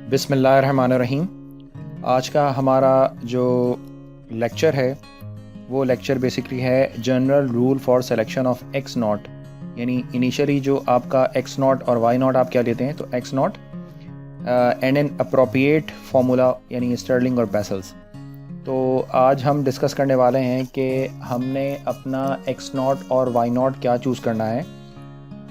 बिस्मिल्लाहिर्रहमानिर्रहीम। आज का हमारा जो लेक्चर है वो लेक्चर बेसिकली है general rule for selection of x not, यानी इनिशियली जो आपका एक्स नॉट और वाई नॉट आप क्या लेते हैं, तो x not and an appropriate formula यानी स्टर्लिंग और बेसल्स। तो आज हम डिस्कस करने वाले हैं कि हमने अपना एक्स नॉट और वाई नॉट क्या चूज़ करना है,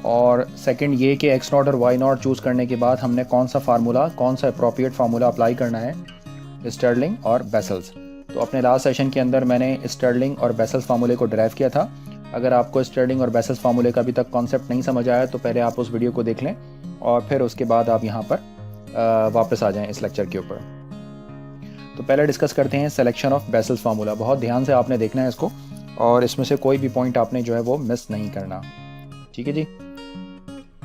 और सेकंड ये कि एक्स नॉट और वाई नॉट चूज़ करने के बाद हमने कौन सा फार्मूला, कौन सा अप्रोप्रिएट फार्मूला अप्लाई करना है स्टर्लिंग और बेसल्स। तो अपने लास्ट सेशन के अंदर मैंने स्टर्लिंग और बेसल्स फार्मूले को ड्राइव किया था। अगर आपको स्टर्लिंग और बेसल्स फार्मूले का अभी तक कॉन्सेप्ट नहीं समझ आया तो पहले आप उस वीडियो को देख लें और फिर उसके बाद आप यहाँ पर वापस आ जाएँ इस लेक्चर के ऊपर। तो पहले डिस्कस करते हैं सिलेक्शन ऑफ बेसल्स फार्मूला। बहुत ध्यान से आपने देखना है इसको, और इसमें से कोई भी पॉइंट आपने जो है वो मिस नहीं करना, ठीक है जी।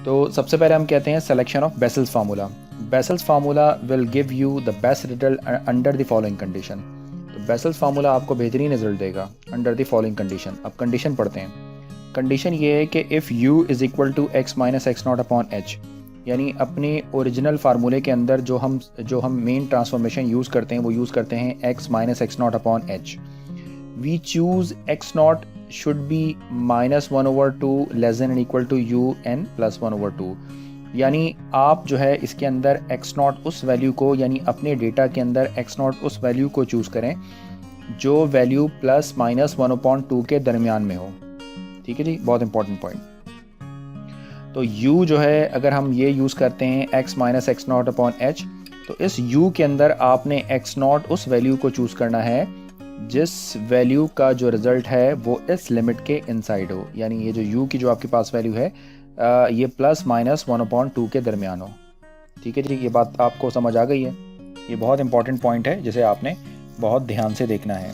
तो सबसे पहले हम कहते हैं selection of Bessel's formula. Bessel's formula will give you the best result under the following condition. तो बेसल्स फार्मूला आपको बेहतरीन रिजल्ट देगा अंडर द फॉलोइंग कंडीशन। अब कंडीशन पढ़ते हैं। कंडीशन ये है कि if u is equal to x minus x not upon h, यानी अपने ओरिजिनल फार्मूले के अंदर जो हम मेन ट्रांसफॉर्मेशन यूज़ करते हैं वो यूज़ करते हैं x minus x not upon h. We choose x not should be -1/2 less than and equal to un plus 1/2। यानी आप जो है इसके अंदर x नॉट उस वैल्यू को, यानी अपने डेटा के अंदर x नॉट उस वैल्यू को चूज़ करें जो वैल्यू प्लस माइनस 1/2 के दरमियान में हो, ठीक है जी। बहुत इंपॉर्टेंट पॉइंट। तो u जो है अगर हम ये यूज़ करते हैं x minus x not upon H, तो इस u के अंदर आपने x नॉट उस वैल्यू को चूज़ करना है जिस वैल्यू का जो रिज़ल्ट है वो इस लिमिट के इनसाइड हो, यानी ये जो u की जो आपके पास वैल्यू है ये प्लस माइनस 1/2 के दरमियान हो, ठीक है जी। ये बात आपको समझ आ गई है। ये बहुत इंपॉर्टेंट पॉइंट है जिसे आपने बहुत ध्यान से देखना है।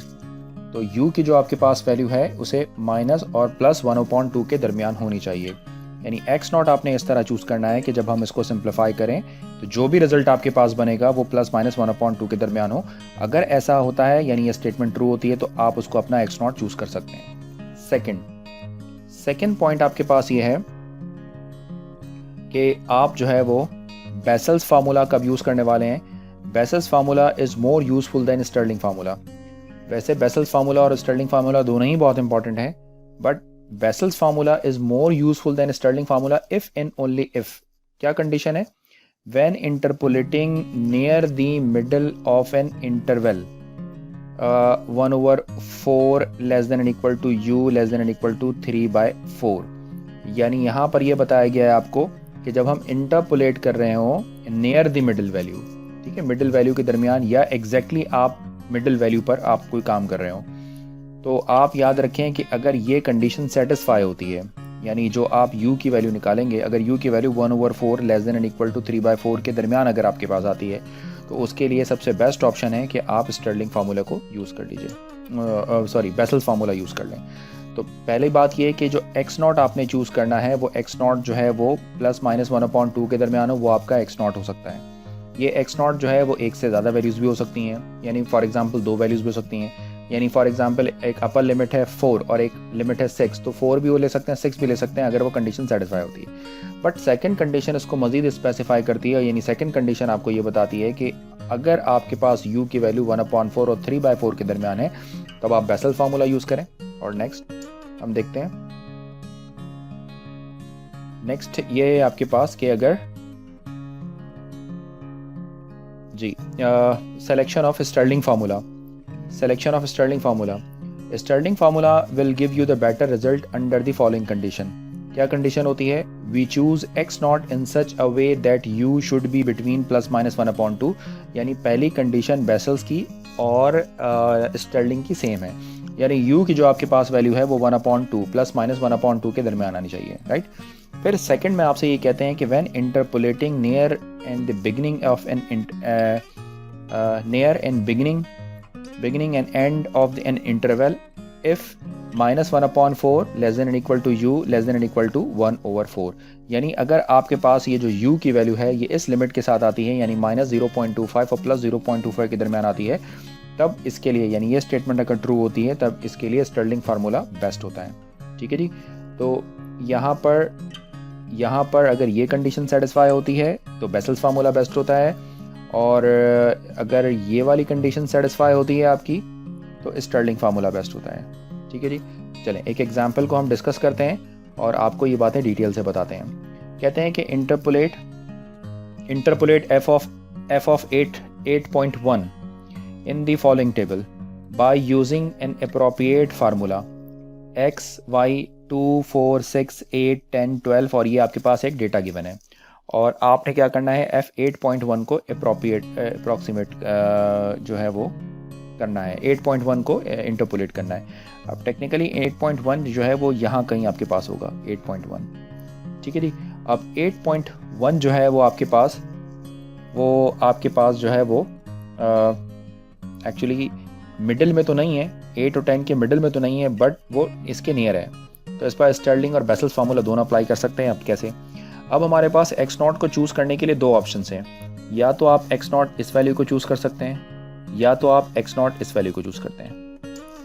तो u की जो आपके पास वैल्यू है उसे माइनस और प्लस 1/2 के दरमियान होनी चाहिए, यानी x नॉट आपने इस तरह चूज़ करना है कि जब हम इसको सिंप्लीफाई करें तो जो भी रिजल्ट आपके पास बनेगा वो प्लस माइनस 1/2 के दरमियान हो। अगर ऐसा होता है, यानी ये स्टेटमेंट ट्रू होती है, तो आप उसको अपना x नॉट चूज़ कर सकते हैं। सेकंड पॉइंट आपके पास ये है कि आप जो है वो बेसल्स फार्मूला कब यूज़ करने वाले हैं। Bessel's formula is more useful than Stirling formula. वैसे बेसल्स फार्मूला और स्टर्लिंग फार्मूला दोनों ही बहुत इंपॉर्टेंट है, but Bessel's formula is more useful than Stirling formula if and only if. क्या कंडीशन है? When interpolating near the middle of an interval 1/4 less than and equal to u less than and equal to 3/4। यानी यहाँ पर यह बताया गया है आपको कि जब हम इंटरपोलेट कर रहे हो नियर द मिडल वैल्यू, ठीक है, मिडल वैल्यू के दरमियान या एग्जैक्टली आप मिडल वैल्यू पर आप कोई काम कर रहे हो, तो आप याद रखें कि अगर ये कंडीशन सेटिस्फाई होती है, यानी जो आप u की वैल्यू निकालेंगे, अगर u की value 1/4 less than and equal to 3/4 के दरमियान अगर आपके पास आती है, तो उसके लिए सबसे बेस्ट ऑप्शन है कि आप स्टर्लिंग फार्मूला को यूज़ कर लीजिए, बेसल्स फार्मूला यूज़ कर लें। तो पहली बात ये है कि जो x नॉट आपने चूज़ करना है वो x नॉट जो है वो प्लस माइनस 1/2 के दरमियान हो, वो आपका x नॉट हो सकता है। ये x नॉट जो है वो एक से ज़्यादा वैल्यूज़ भी हो सकती हैं, यानी फॉर एग्जांपल 2 वैल्यूज़ भी हो सकती हैं। यानी फॉर एग्जांपल एक अपर लिमिट है 4 और एक लिमिट है 6, तो 4 भी वो ले सकते हैं, 6 भी ले सकते हैं अगर वो कंडीशन सेटिस्फाई होती है। बट सेकंड कंडीशन इसको मज़ीद स्पेसिफाई करती है, यानी सेकंड कंडीशन आपको ये बताती है कि अगर आपके पास u की वैल्यू 1/4 और 3/4 के दरमियान है तब आप बेसल फार्मूला यूज़ करें। और नेक्स्ट हम देखते हैं, नेक्स्ट ये है आपके पास कि अगर जी selection of Stirling formula Stirling formula will give you the better result under the following condition। क्या कंडीशन होती है? we choose x not in such a way that u should be between plus minus 1/2। यानी पहली condition vessels की और Stirling की same है, यानी u की जो आपके पास वैल्यू है वो 1/2 प्लस माइनस 1/2 के दरमियान आनी चाहिए, राइट। फिर सेकंड में आपसे ये कहते हैं कि when interpolating near and the beginning of an near and beginning and end of an interval if -1/4 less than and equal to u less than and equal to 1/4। यानी अगर आपके पास ये जो u की वैल्यू है ये इस लिमिट के साथ आती है, यानी -0.25 और प्लस 0.25 के दरमियान आती है, तब इसके लिए, यानी ये स्टेटमेंट अगर ट्रू होती है तब इसके लिए स्टर्लिंग फार्मूला बेस्ट होता है, ठीक है जी। तो यहाँ पर अगर ये कंडीशन सेटिस्फाई होती है तो बेसल्स फार्मूला बेस्ट होता है, और अगर ये वाली कंडीशन सेटिस्फाई होती है आपकी तो स्टर्लिंग फार्मूला बेस्ट होता है। ठीक है जी, चलें एक एग्जांपल को हम डिस्कस करते हैं और आपको ये बातें डिटेल से बताते हैं। कहते हैं कि interpolate f of 8.1 in the following table by using an appropriate formula x, y, 2, 4, 6, 8, 10, 12 और ये आपके पास एक डेटा गिवन है और आपने क्या करना है f8.1 को अप्रोक्सीमेट जो है वो करना है, 8.1 को इंटरपोलेट करना है। अब टेक्निकली 8.1 जो है वो यहाँ कहीं आपके पास होगा 8.1। ठीक है जी, अब 8.1 जो है वो आपके पास जो है वो एक्चुअली मिडिल में तो नहीं है, 8 और 10 के मिडिल में तो नहीं है, बट वो इसके नियर है। तो इस पर स्टर्लिंग और बेसल्स फार्मूला दोनों अप्लाई कर सकते हैं। अब कैसे? अब हमारे पास x0 को चूज़ करने के लिए दो ऑप्शंस हैं, या तो आप x0 इस वैल्यू को चूज़ कर सकते हैं या तो आप x0 इस वैल्यू को चूज़ करते हैं।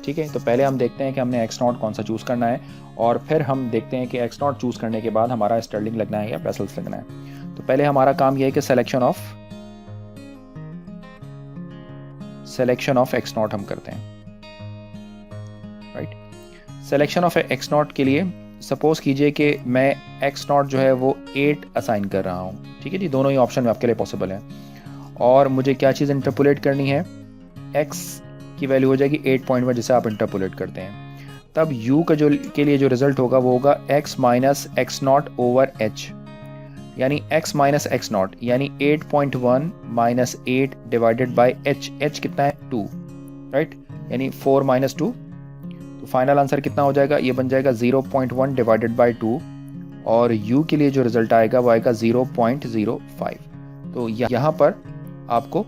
ठीक है, तो पहले हम देखते हैं कि हमने x0 कौन सा चूज़ करना है और फिर हम देखते हैं कि x0 चूज़ करने के बाद हमारा स्टर्लिंग लगना है या बेसल्स लगना है। तो पहले हमारा काम यह है कि सिलेक्शन ऑफ x0 हम करते हैं। राइट, सिलेक्शन ऑफ x0 के लिए सपोज कीजिए कि मैं x0 जो है वो 8 असाइन कर रहा हूँ। ठीक है जी, दोनों ही ऑप्शन में आपके लिए पॉसिबल है और मुझे क्या चीज़ इंटरपोलेट करनी है, x की वैल्यू हो जाएगी 8.1 जिसे आप इंटरपोलेट करते हैं। तब u का के लिए जो रिजल्ट होगा वो होगा x minus x0 over h, यानी x माइनस x0 यानी 8.1 माइनस 8 डिवाइडेड बाई h कितना है 2, राइट, यानी 4 माइनस 2। तो फाइनल आंसर कितना हो जाएगा, ये बन जाएगा 0.1 डिवाइडेड बाई 2 और u के लिए जो रिजल्ट आएगा वो आएगा 0.05। तो यहाँ पर आपको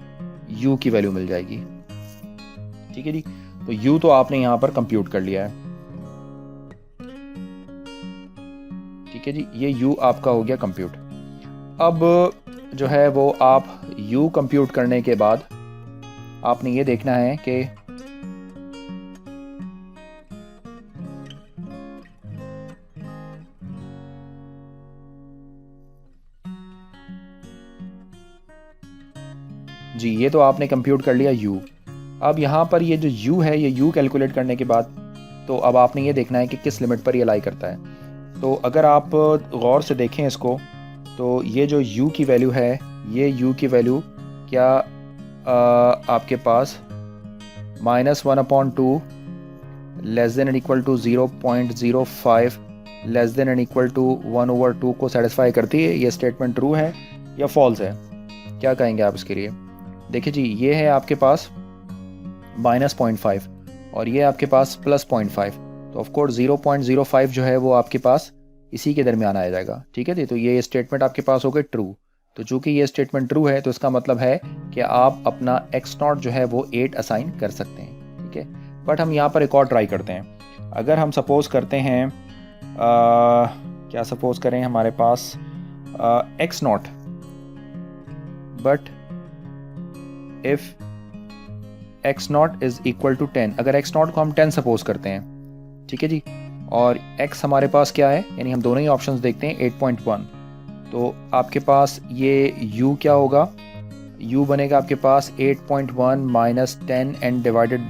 u की वैल्यू मिल जाएगी। ठीक है जी, तो u तो आपने यहाँ पर कंप्यूट कर लिया है। ठीक है जी, ये u आपका हो गया कंप्यूट। अब जो है वो आप u कंप्यूट करने के बाद आपने ये देखना है कि जी, ये तो आपने कंप्यूट कर लिया u। अब यहाँ पर ये जो u है, ये u कैलकुलेट करने के बाद तो अब आपने ये देखना है कि किस लिमिट पर ये लाई करता है। तो अगर आप गौर से देखें इसको, तो ये जो u की वैल्यू है, ये u की वैल्यू क्या आपके पास -1/2 less than and equal to 0.05 less than and equal to 1/2 को सेटिस्फाई करती है। ये स्टेटमेंट ट्रू है या फॉल्स है, क्या कहेंगे आप इसके लिए? देखिए जी, ये है आपके पास -0.5 और ये आपके पास +0.5, तो ऑफकोर्स 0.05 जो है वो आपके पास इसी के दरमियान आ जाएगा। ठीक है जी, तो ये स्टेटमेंट आपके पास हो गई ट्रू। तो चूंकि ये स्टेटमेंट ट्रू है तो इसका मतलब है कि आप अपना x0 जो है वो 8 असाइन कर सकते हैं। ठीक है, बट हम यहाँ पर एक और ट्राई करते हैं। अगर हम सपोज करते हैं क्या सपोज करें, हमारे पास x0 but if x0 is equal to 10, अगर x0 को हम 10 सपोज करते हैं, ठीक है जी, और x हमारे पास क्या है, यानी हम दोनों ही ऑप्शंस देखते हैं 8.1, तो आपके पास ये u क्या होगा, u बनेगा आपके पास 8.1 माइनस 10 एंड डिवाइडेड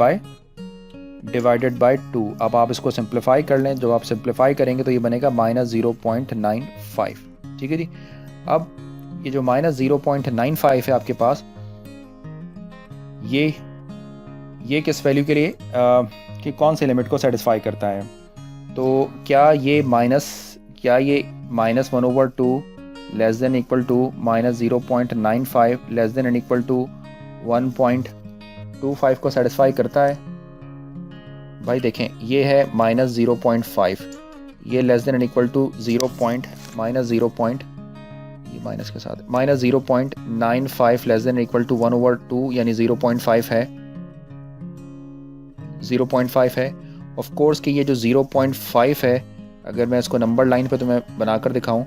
बाय 2। अब आप इसको सिंप्लीफाई कर लें, जब आप सिंप्लीफाई करेंगे तो ये बनेगा -0.95। ठीक है जी, अब ये जो -0.95 है आपके पास, ये किस वैल्यू के लिए कि कौन से लिमिट को सेटिस्फाई करता है? तो क्या ये -1/2 less than equal to -0.95 less than and equal to 1.25 को सेटिस्फाई करता है? भाई देखें, ये है -0.5, ये less than and equal to -0.95 less than equal to 1/2 यानी 0.5 है, 0.5 है। ऑफ कोर्स कि ये जो 0.5 है, अगर मैं इसको नंबर लाइन पे तो मैं बनाकर दिखाऊं,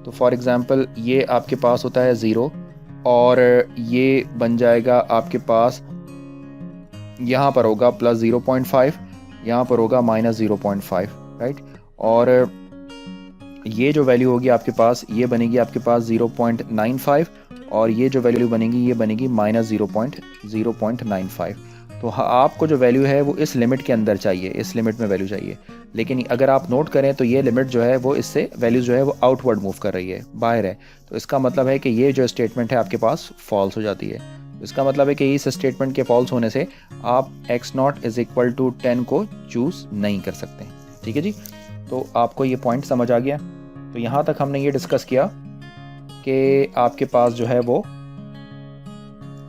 तो फॉर एग्जांपल ये आपके पास होता है 0 और ये बन जाएगा आपके पास, यहाँ पर होगा +0.5, यहाँ पर होगा -0.5, राइट, और ये जो वैल्यू होगी आपके पास, ये बनेगी आपके पास 0.95 और ये जो वैल्यू बनेगी ये बनेगी -0.0.95। तो आपको जो वैल्यू है वो इस लिमिट के अंदर चाहिए, इस लिमिट में वैल्यू चाहिए। लेकिन अगर आप नोट करें तो ये लिमिट जो है वो इससे वैल्यू जो है वो आउटवर्ड मूव कर रही है, बाहर है। तो इसका मतलब है कि ये जो स्टेटमेंट है आपके पास फॉल्स हो जाती है। इसका मतलब है कि इस स्टेटमेंट के फॉल्स होने से आप x0 = 10 को चूज़ नहीं कर सकते। ठीक है जी, तो आपको ये पॉइंट समझ आ गया। तो यहाँ तक हमने ये डिस्कस किया कि आपके पास जो है वो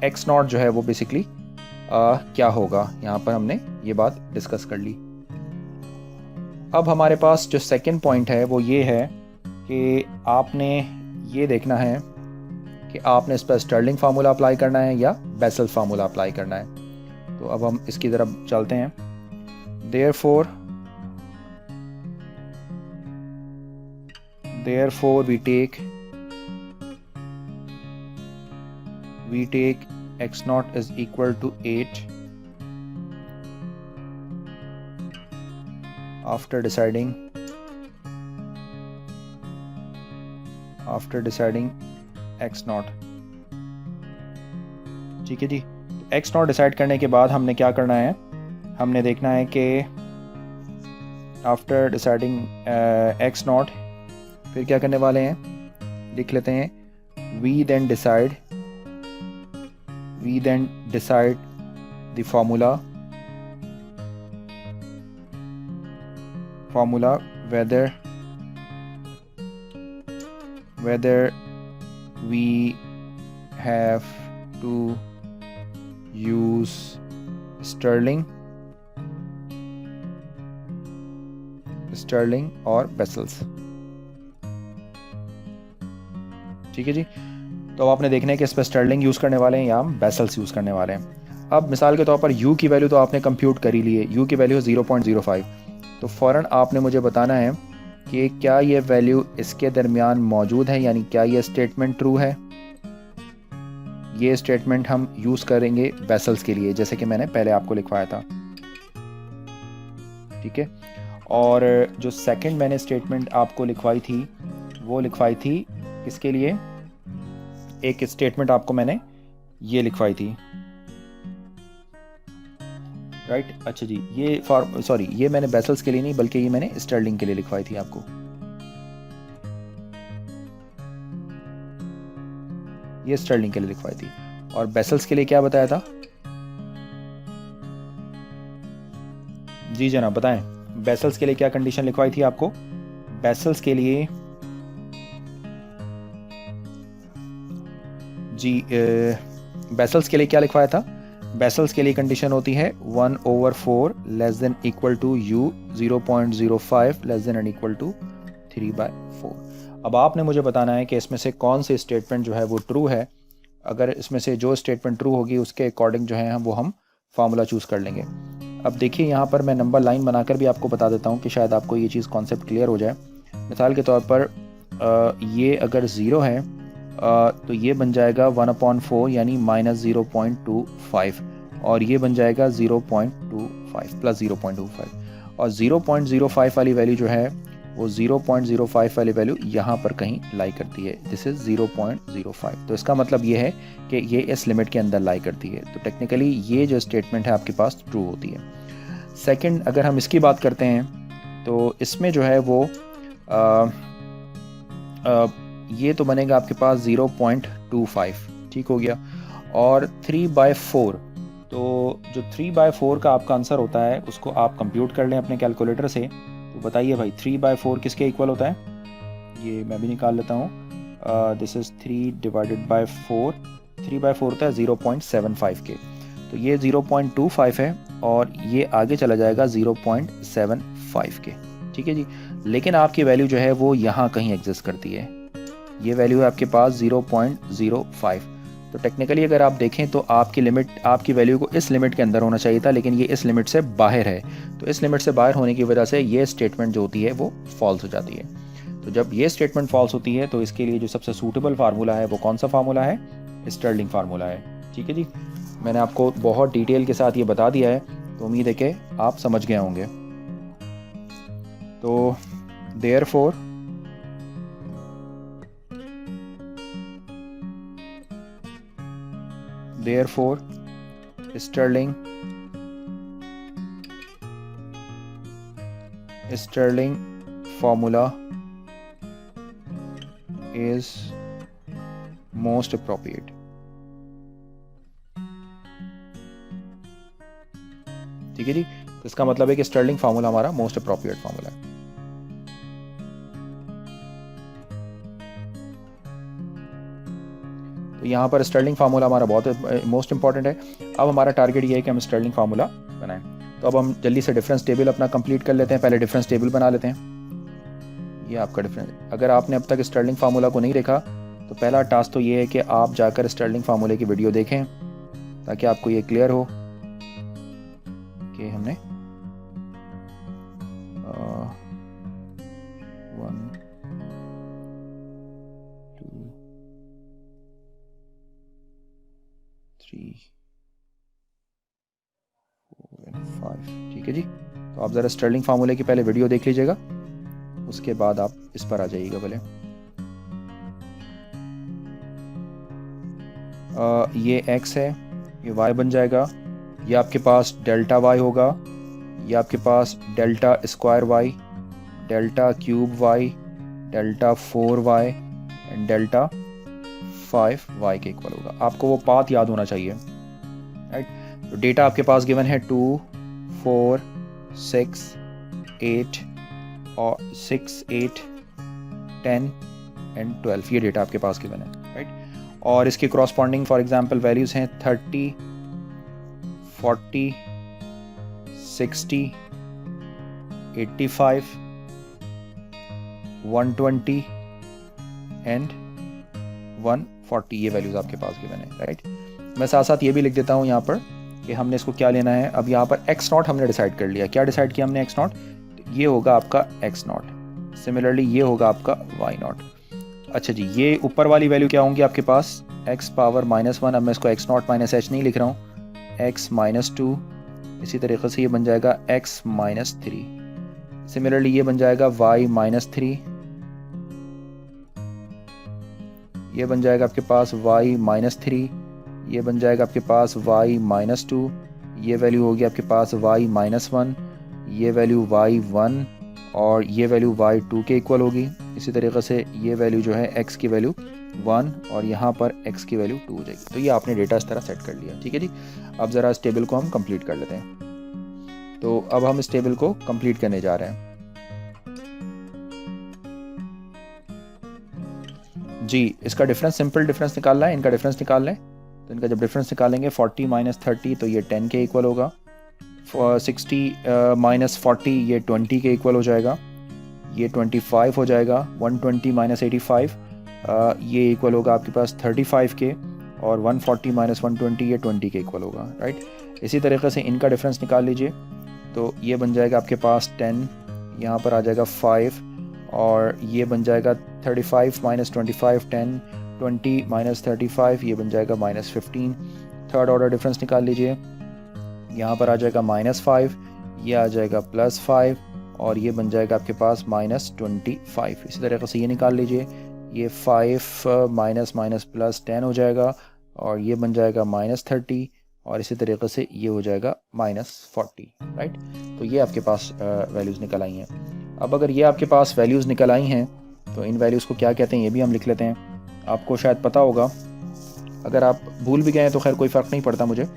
x0 जो है वो बेसिकली क्या होगा। यहाँ पर हमने ये बात डिस्कस कर ली। अब हमारे पास जो सेकंड पॉइंट है वो ये है कि आपने ये देखना है कि आपने इस पर स्टर्लिंग फार्मूला अप्लाई करना है या बेसल्स फार्मूला अप्लाई करना है। तो अब हम इसकी तरफ चलते हैं। therefore we take x0 is equal to 8 after deciding x0। ठीक है जी, x0 डिसाइड करने के बाद हमने क्या करना है, हमने देखना है कि आफ्टर डिसाइडिंग x0 फिर क्या करने वाले हैं, लिख लेते हैं। we then decide the formula whether we have to use Stirling और बेसल्स। ठीक है जी, तो आपने देखना है कि इस पर स्टर्लिंग यूज़ करने वाले हैं या हम बेसल्स यूज़ करने वाले हैं। अब मिसाल के तौर पर u की वैल्यू तो आपने कंप्यूट कर ही ली है, u की वैल्यू है 0.05। तो फ़ौरन आपने मुझे बताना है कि क्या ये वैल्यू इसके दरमियान मौजूद है, यानी क्या ये स्टेटमेंट ट्रू है। ये स्टेटमेंट हम यूज़ करेंगे बेसल्स के लिए, जैसे कि मैंने पहले आपको लिखवाया था। ठीक है, और जो सेकंड मैंने स्टेटमेंट आपको लिखवाई थी वो लिखवाई थी किसके लिए, एक स्टेटमेंट आपको मैंने ये लिखवाई थी, राइट। अच्छा जी, ये मैंने बेसल्स के लिए नहीं बल्कि ये मैंने स्टर्लिंग के लिए लिखवाई थी आपको। ये स्टर्लिंग के लिए लिखवाई थी, और बेसल्स के लिए क्या बताया था। जी जनाब बताएं, बेसल्स के लिए क्या कंडीशन लिखवाई थी आपको। बेसल्स के लिए बेसल्स के लिए क्या लिखवाया था। बेसल्स के लिए कंडीशन होती है 1/4 <= u, 0.05 <= 3/4। अब आपने मुझे बताना है कि इसमें से कौन सी स्टेटमेंट जो है वो ट्रू है। अगर इसमें से जो स्टेटमेंट ट्रू होगी उसके अकॉर्डिंग जो है वो हम फार्मूला चूज़ कर लेंगे। अब देखिए यहाँ पर मैं नंबर लाइन बनाकर भी आपको बता देता हूँ कि शायद आपको ये चीज़ कॉन्सेप्ट क्लियर हो जाए। मिसाल के तौर पर ये अगर 0 है तो ये बन जाएगा 1/4 यानी -0.25, और ये बन जाएगा 0.25 + 0.25, और 0.05 वाली वैल्यू जो है वो 0.05 वाली वैल्यू यहाँ पर कहीं लाई करती है। This is 0.05। तो इसका मतलब ये है कि ये इस लिमिट के अंदर लाई करती है। तो टेक्निकली ये जो स्टेटमेंट है आपके पास ट्रू होती है। सेकंड, अगर हम इसकी बात करते हैं तो इसमें जो है वो ये तो बनेगा आपके पास 0.25, ठीक हो गया। और 3/4, तो जो 3/4 का आपका आंसर होता है उसको आप कंप्यूट कर लें अपने कैलकुलेटर से। तो बताइए भाई 3/4 किसके इक्वल होता है, ये मैं भी निकाल लेता हूँ। दिस इज़ 3/4, 3/4 होता है 0.75 के। तो ये 0.25 है और ये आगे चला जाएगा 0.75 के। ठीक है जी, लेकिन आपकी वैल्यू जो है वो यहाँ कहीं एग्जिस्ट करती है। ये वैल्यू है आपके पास 0.05। तो टेक्निकली अगर आप देखें तो आपकी लिमिट, आपकी वैल्यू को इस लिमिट के अंदर होना चाहिए था, लेकिन ये इस लिमिट से बाहर है। तो इस लिमिट से बाहर होने की वजह से ये स्टेटमेंट जो होती है वो फॉल्स हो जाती है। तो जब ये स्टेटमेंट फॉल्स होती है तो इसके लिए जो सबसे सूटेबल फार्मूला है वो कौन सा फार्मूला है, स्टर्लिंग फार्मूला है। ठीक है जी, मैंने आपको बहुत डिटेल के साथ ये बता दिया है, तो उम्मीद है कि आप समझ गए होंगे। तो therefore Stirling formula is most appropriate. ठीक है जी, तो इसका मतलब है कि स्टर्लिंग फार्मूला हमारा मोस्ट अप्रोप्रिएट फार्मूला है। तो यहाँ पर स्टर्लिंग फार्मूला हमारा बहुत मोस्ट इंपॉर्टेंट है। अब हमारा टारगेट ये है कि हम स्टर्लिंग फार्मूला बनाएं। तो अब हम जल्दी से डिफरेंस टेबल अपना कंप्लीट कर लेते हैं। पहले डिफरेंस टेबल बना लेते हैं। ये आपका डिफरेंस, अगर आपने अब तक स्टर्लिंग फार्मूला को नहीं देखा तो पहला टास्क तो ये है कि आप जाकर स्टर्लिंग फार्मूले की वीडियो देखें ताकि आपको ये क्लियर हो कि हमने 1 2 3 4 and 5। ठीक है जी, तो आप ज़रा स्टर्लिंग फार्मूले की पहले वीडियो देख लीजिएगा, उसके बाद आप इस पर आ जाइएगा। भले ये x है, ये y बन जाएगा, ये आपके पास डेल्टा y होगा, ये आपके पास delta square y, delta cube y, delta 4y and delta 5y के इक्वल होगा। आपको वो पाथ याद होना चाहिए, राइट। तो डेटा आपके पास गिवन है 2 4 6 8 और 6 8 10 एंड 12, ये डेटा आपके पास गिवन है, राइट। और इसके करस्पॉन्डिंग फॉर एग्जांपल वैल्यूज़ हैं 30 40 60 85 120 एंड 140, ये वैल्यूज़ आपके पास गिवन है, राइट। मैं साथ साथ ये भी लिख देता हूँ यहाँ पर कि हमने इसको क्या लेना है। अब यहाँ पर x नॉट हमने डिसाइड कर लिया। क्या डिसाइड किया हमने? x नॉट, ये होगा आपका x नॉट, सिमिलरली ये होगा आपका y नॉट। अच्छा जी, ये ऊपर वाली वैल्यू क्या होंगी आपके पास? x power -1। अब मैं इसको x नॉट माइनस h नहीं लिख रहा हूँ, x -2। इसी तरीके से ये बन जाएगा x -3। सिमिलरली ये बन जाएगा y -3, ये बन जाएगा आपके पास y -3, ये बन जाएगा आपके पास y -2, ये वैल्यू होगी आपके पास y -1, ये वैल्यू y1 और ये वैल्यू y2 के इक्वल होगी। इसी तरीके से ये वैल्यू जो है x की वैल्यू 1 और यहाँ पर x की वैल्यू 2 हो जाएगी। तो ये आपने डेटा इस तरह सेट कर लिया, ठीक है जी। अब ज़रा इस टेबल को हम कंप्लीट कर लेते हैं। तो अब हम इस टेबल को कंप्लीट करने जा रहे हैं जी। इसका डिफरेंस, सिंपल डिफरेंस निकालना है, इनका डिफरेंस निकाल लें। तो इनका जब डिफरेंस निकालेंगे 40 - 30 तो ये 10 के इक्वल होगा, 60 - 40 ये 20 के इक्वल हो जाएगा, ये 25 हो जाएगा, 120 - 85 ये इक्वल होगा आपके पास 35 के, और 140 - 120 ये 20 के इक्वल होगा, राइट। इसी तरीके से इनका डिफरेंस निकाल लीजिए। तो ये बन जाएगा आपके पास 10, यहाँ पर आ जाएगा 5, और ये बन जाएगा 35 - 25 10, 20 - 35 ये बन जाएगा -15। थर्ड ऑर्डर डिफरेंस निकाल लीजिए, यहाँ पर आ जाएगा -5, ये आ जाएगा +5, और ये बन जाएगा आपके पास -25। इसी तरीके से ये निकाल लीजिए, ये 5 -+ 10 हो जाएगा, और ये बन जाएगा -30, और इसी तरीके से ये हो जाएगा -40, राइट। तो ये आपके पास वैल्यूज़ निकल आई हैं। अब अगर ये आपके पास वैल्यूज़ निकल आई हैं तो इन वैल्यूज़ को क्या कहते हैं ये भी हम लिख लेते हैं। आपको शायद पता होगा, अगर आप भूल भी गए हैं तो खैर कोई फ़र्क नहीं पड़ता मुझे।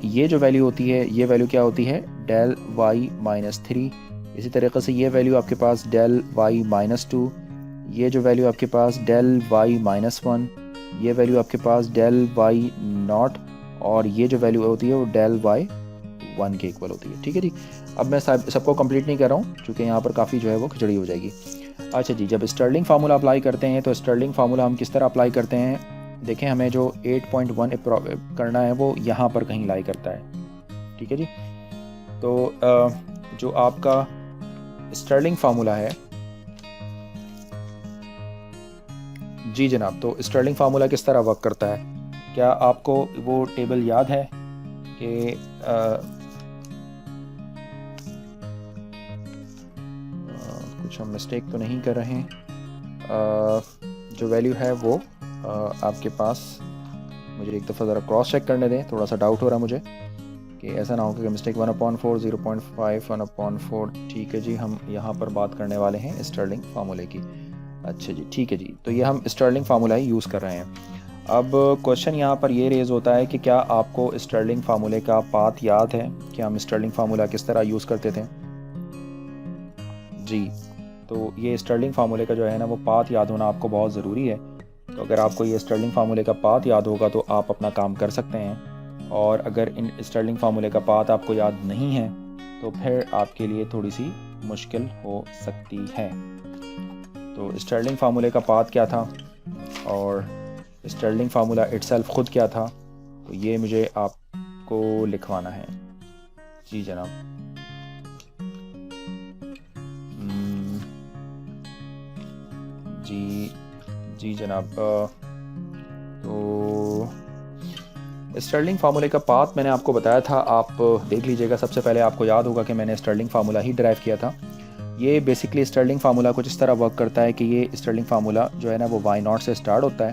ये जो वैल्यू होती है, ये वैल्यू क्या होती है? del y -3। इसी तरीके से ये वैल्यू आपके पास del y -2, ये जो वैल्यू आपके पास del y -1, ये वैल्यू आपके पास del y नॉट, और ये जो वैल्यू होती है वो del y 1 के इक्वल होती है, ठीक है जी। अब मैं सबको कंप्लीट नहीं कर रहा हूँ क्योंकि यहाँ पर काफ़ी जो है वो खिचड़ी हो जाएगी। अच्छा जी, जब स्टर्लिंग फार्मूला अप्लाई करते हैं तो स्टर्लिंग फार्मूला हम किस तरह अप्लाई करते हैं? देखें, हमें जो 8.1 करना है वो यहाँ पर कहीं लाई करता है, ठीक है जी। तो जो आपका स्टर्लिंग फार्मूला है जी जनाब, तो स्टर्लिंग फार्मूला किस तरह वर्क करता है? क्या आपको वो टेबल याद है कि कुछ हम मिस्टेक तो नहीं कर रहे हैं? जो वैल्यू है वो आपके पास मुझे एक दफ़ा ज़रा क्रॉस चेक करने दें, थोड़ा सा डाउट हो रहा है मुझे कि ऐसा ना हो कि मिस्टेक 1/4, 0.5, 1/4। ठीक है जी, हम यहाँ पर बात करने वाले हैं स्टर्लिंग फार्मूले की। अच्छा जी, ठीक है जी, तो ये हम स्टर्लिंग फार्मूला ही यूज़ कर रहे हैं। अब क्वेश्चन यहाँ पर ये रेज़ होता है कि क्या आपको स्टर्लिंग फार्मूले का पाथ याद है कि हम स्टर्लिंग फार्मूला किस तरह यूज़ करते थे? जी, तो ये स्टर्लिंग फार्मूले का जो है ना वो पाथ याद होना आपको बहुत ज़रूरी है। तो अगर आपको ये स्टर्लिंग फार्मूले का पाथ याद होगा तो आप अपना काम कर सकते हैं, और अगर इन स्टर्लिंग फार्मूले का पाथ आपको याद नहीं है तो फिर आपके लिए थोड़ी सी मुश्किल हो सकती है। तो स्टर्लिंग फार्मूले का पाथ क्या था और स्टर्लिंग फार्मूला इटसेल्फ ख़ुद क्या था, तो ये मुझे आपको लिखवाना है। जी जनाब। जी जनाब। तो स्टर्लिंग फार्मूले का पाथ मैंने आपको बताया था, आप देख लीजिएगा। सबसे पहले आपको याद होगा कि मैंने स्टर्लिंग फार्मूला ही ड्राइव किया था। ये बेसिकली स्टर्लिंग फार्मूला कुछ इस तरह वर्क करता है कि ये स्टर्लिंग फार्मूला जो है ना वो y0 से स्टार्ट होता है,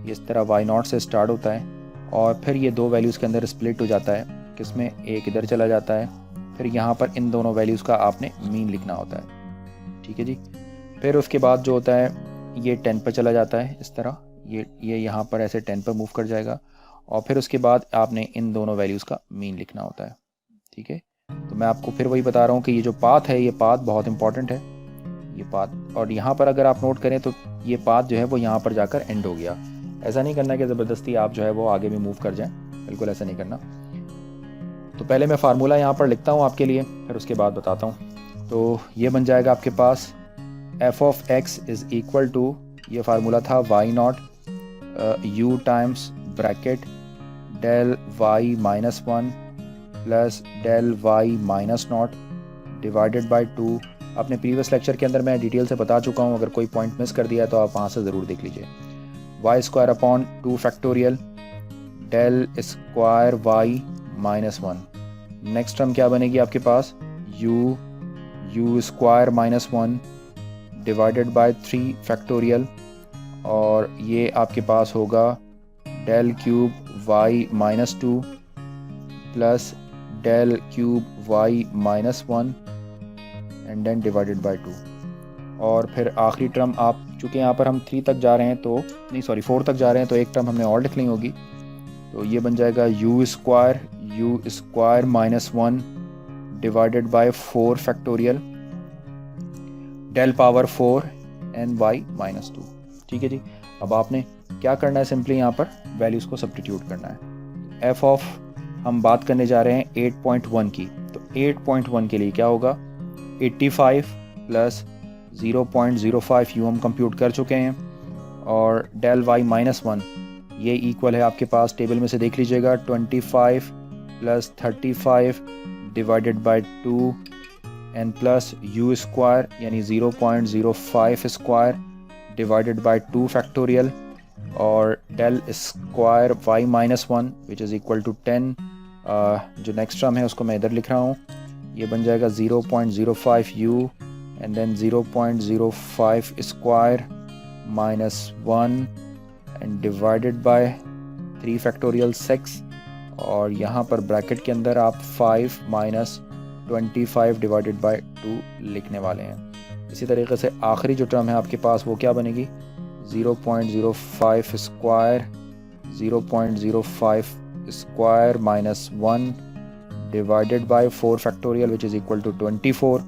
ये इस तरह y0 से स्टार्ट होता है और फिर ये दो वैल्यूज़ के अंदर स्प्लिट हो जाता है, किसमें एक इधर चला जाता है, फिर यहाँ पर इन दोनों वैल्यूज़ का आपने मीन लिखना होता है। ठीक है जी। फिर उसके बाद जो होता है ये 10 पर चला जाता है, इस तरह ये यहाँ पर ऐसे 10 पर मूव कर जाएगा और फिर उसके बाद आपने इन दोनों वैल्यूज़ का मीन लिखना होता है। ठीक है, तो मैं आपको फिर वही बता रहा हूँ कि ये जो पाथ है ये पाथ बहुत इंपॉर्टेंट है, ये पाथ। और यहाँ पर अगर आप नोट करें तो ये पाथ जो है वो यहाँ पर जाकर एंड हो गया। ऐसा नहीं करना कि ज़बरदस्ती आप जो है वो आगे भी मूव कर जाएं, बिल्कुल ऐसा नहीं करना। तो पहले मैं फार्मूला यहाँ पर लिखता हूँ आपके लिए, फिर उसके बाद बताता हूँ। तो ये बन जाएगा आपके पास f of x is equal to, ये फार्मूला था y0 u times bracket del y minus 1 plus del y minus not divided by 2। अपने प्रीवियस लेक्चर के अंदर मैं डिटेल से बता चुका हूँ, अगर कोई पॉइंट मिस कर दिया तो आप वहाँ से ज़रूर देख लीजिए। y square upon 2 factorial del square y minus 1। Next term क्या बनेगी आपके पास, u square minus 1 divided by 3 factorial, और ये आपके पास होगा del cube y minus 2 plus del cube y minus 1 and then divided by 2। और फिर आखिरी टर्म, आप चूँकि यहाँ पर हम 3 तक जा रहे हैं तो नहीं, सॉरी 4 तक जा रहे हैं, तो एक टर्म हमने और लिखनी होगी। तो ये बन जाएगा u square minus 1 divided by 4 factorial del power 4 and y minus 2। ठीक है जी। अब आपने क्या करना है, सिंपली यहाँ पर वैल्यूज़ को सब्स्टिट्यूट करना है। f ऑफ हम बात करने जा रहे हैं 8.1 की, तो 8.1 के लिए क्या होगा, 85 प्लस 0.05 हम कंप्यूट कर चुके हैं, और del y माइनस 1 ये इक्वल है आपके पास, टेबल में से देख लीजिएगा, 25 plus 35 divided by 2 and plus u square यानी 0.05 स्क्वायर डिवाइडेड बाई 2 फैक्टोरियल, और del square y minus 1 which is equal to 10। जो नेक्स्ट टर्म है उसको मैं इधर लिख रहा हूँ, ये बन जाएगा 0.05 u and then 0.05 square minus 1 and divided by 3 factorial 6, और यहाँ पर ब्रैकेट के अंदर आप 5 माइनस 25 डिवाइडेड बाय 2 लिखने वाले हैं। इसी तरीके से आखिरी जो टर्म है आपके पास वो क्या बनेगी, 0.05 square 0.05 square minus 1 divided by 4 factorial which is equal to 24,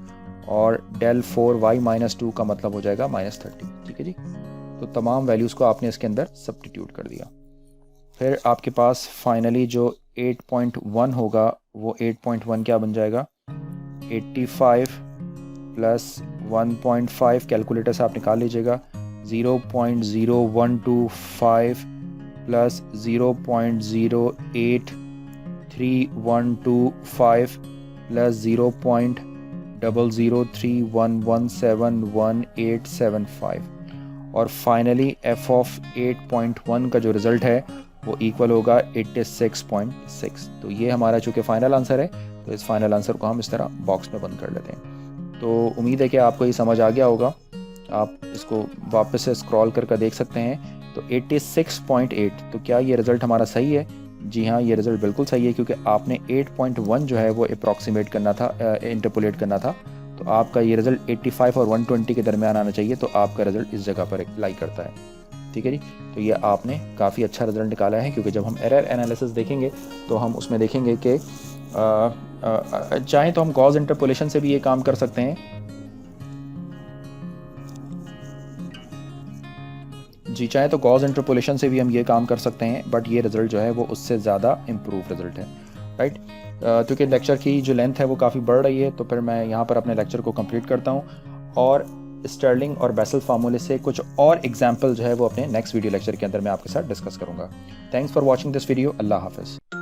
और del 4y माइनस 2 का मतलब हो जाएगा माइनस 30। ठीक है जी। तो तमाम वैल्यूज़ को आपने इसके अंदर सब्स्टिट्यूट कर दिया। फिर आपके पास फाइनली जो 8.1 होगा वो 8.1 क्या बन जाएगा, 85 प्लस 1.5, कैलकुलेटर से आप निकाल लीजिएगा, 0.0125 प्लस 0.08312 प्लस 0.00311711875, और फाइनली f ऑफ 8.1 का जो रिज़ल्ट है वो इक्वल होगा 86.6। तो ये हमारा चूँकि फ़ाइनल आंसर है, तो इस फाइनल आंसर को हम इस तरह बॉक्स में बंद कर लेते हैं। तो उम्मीद है कि आपको ये समझ आ गया होगा। आप इसको वापस से स्क्रॉल करके देख सकते हैं तो 86.8। तो क्या ये रिज़ल्ट हमारा सही है? जी हाँ, ये रिज़ल्ट बिल्कुल सही है, क्योंकि आपने 8.1 जो है वो अप्रॉक्सीमेट करना था, इंटरपोलेट करना था। तो आपका ये रिज़ल्ट 85 और 120 के दरमियान आना चाहिए, तो आपका रिज़ल्ट इस जगह पर लाई करता है। ठीक है जी, तो ये आपने काफ़ी अच्छा रिज़ल्ट निकाला है, क्योंकि जब हम एरर एनालिसिस देखेंगे तो हम उसमें देखेंगे कि चाहें तो हम गॉस इंटरपोलेशन से भी ये काम कर सकते हैं। जी, चाहे तो गॉस इंटरपोलेशन से भी हम ये काम कर सकते हैं, बट ये रिज़ल्ट जो है वो उससे ज़्यादा इम्प्रूव रिज़ल्ट है, राइट। क्योंकि लेक्चर की जो लेंथ है वो काफ़ी बढ़ रही है, तो फिर मैं यहाँ पर अपने लेक्चर को कंप्लीट करता हूँ और स्टर्लिंग और बेसल फार्मूले से कुछ और एग्जाम्पल जो है वो अपने नेक्स्ट वीडियो लेक्चर के अंदर मैं आपके साथ डिस्कस करूँगा। Thanks for watching this video. अल्लाह हाफ़िज़।